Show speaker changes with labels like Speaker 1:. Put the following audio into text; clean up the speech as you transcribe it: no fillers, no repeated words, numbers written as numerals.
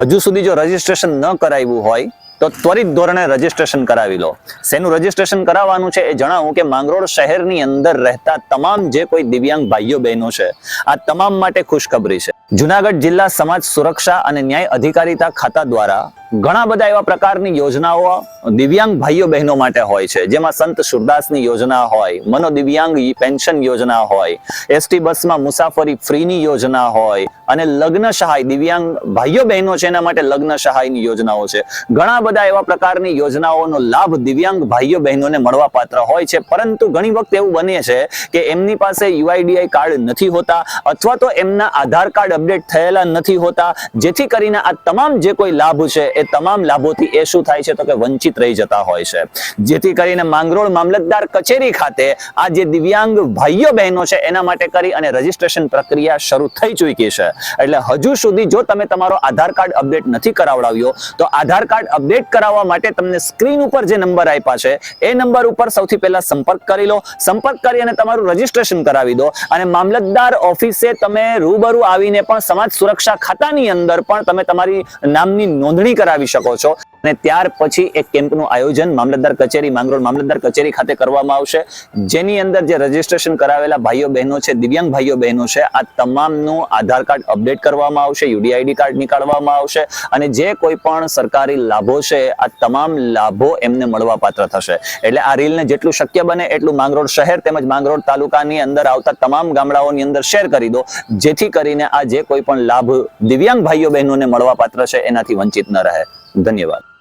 Speaker 1: હજુ સુધી જો રજીસ્ટ્રેશન ન કરાવ્યું હોય તો ત્વરિત ધોરણે રજીસ્ટ્રેશન કરાવી લો. શેનું રજીસ્ટ્રેશન કરાવવાનું છે એ જણાવું કે માંગરોળ શહેરની અંદર રહેતા તમામ જે કોઈ દિવ્યાંગ ભાઈઓ બહેનો છે આ તમામ માટે ખુશખબરી છે. જુનાગઢ જિલ્લા સમાજ સુરક્ષા અને ન્યાય અધિકારીતા ખાતા દ્વારા ઘણા બધા એવા પ્રકારની યોજનાઓ દિવ્યાંગ ભાઈઓ બહેનો માટે હોય છે, જેમાં સંત સુરદાસની યોજના હોય, મનોદિવ્યાંગ પેન્શન યોજના હોય, એસટી બસમાં મુસાફરી ફ્રીની યોજના હોય અને લગ્ન સહાય દિવ્યાંગ ભાઈઓ બહેનો છે એના માટે લગ્ન સહાયની યોજનાઓ છે. ઘણા બધા એવા પ્રકારની યોજનાઓનો લાભ દિવ્યાંગ ભાઈઓ બહેનોને મળવા પાત્ર હોય છે, પરંતુ ઘણી વખત એવું બને છે કે એમની પાસે યુઆઈડીઆઈ કાર્ડ નથી હોતા અથવા તો એમના આધાર કાર્ડ અપડેટ થયેલા નથી હોતા, જેથી કરીને આ તમામ જે કોઈ લાભ છે એ તમામ લાભોથી એ શું થાય છે તો કે વંચિત રહી જતા હોય છે. જેથી કરીને માંગરોળ મામલતદાર કચેરી ખાતે આ જે દિવ્યાંગ ભાઈઓ બહેનો છે એના માટે કરી અને રજીસ્ટ્રેશન પ્રક્રિયા શરૂ થઈ ચૂકી છે. એટલે હજુ સુધી જો તમે તમારો આધાર કાર્ડ અપડેટ નથી કરાવડાવ્યો તો આધાર કાર્ડ અપડેટ કરાવવા માટે તમને સ્ક્રીન ઉપર જે નંબર આપ્યા છે એ નંબર ઉપર સૌથી પહેલા સંપર્ક કરી લો. સંપર્ક કરી અને તમારું રજીસ્ટ્રેશન કરાવી દો અને મામલતદાર ઓફિસે તમે રૂબરૂ આવીને પણ સમાજ સુરક્ષા ખાતાની અંદર પણ તમે તમારી નામની નોંધણી કરાવી શકો છો. અને ત્યાર પછી એક કેમ્પનું આયોજન મામલતદાર કચેરી માંગરોળ મામલતદાર કચેરી ખાતે કરવામાં આવશે, જેની અંદર જે રજીસ્ટ્રેશન કરાવેલા ભાઈઓ બહેનો છે, દિવ્યાંગ ભાઈઓ બહેનો છે, આ તમામનું આધાર કાર્ડ અપડેટ કરવામાં આવશે, યુડીઆઈડી કાર્ડ નીકાળવામાં આવશે અને જે કોઈ પણ સરકારી લાભો છે આ તમામ લાભો એમને મળવા પાત્ર થશે. એટલે આ રીલને જેટલું શક્ય બને એટલું માંગરોળ શહેર તેમજ માંગરોળ તાલુકાની અંદર આવતા તમામ ગામડાઓની અંદર શેર કરી દો, જેથી કરીને આ જે કોઈ પણ લાભ દિવ્યાંગ ભાઈઓ બહેનોને મળવા પાત્ર છે એનાથી વંચિત ન રહે. ધન્યવાદ.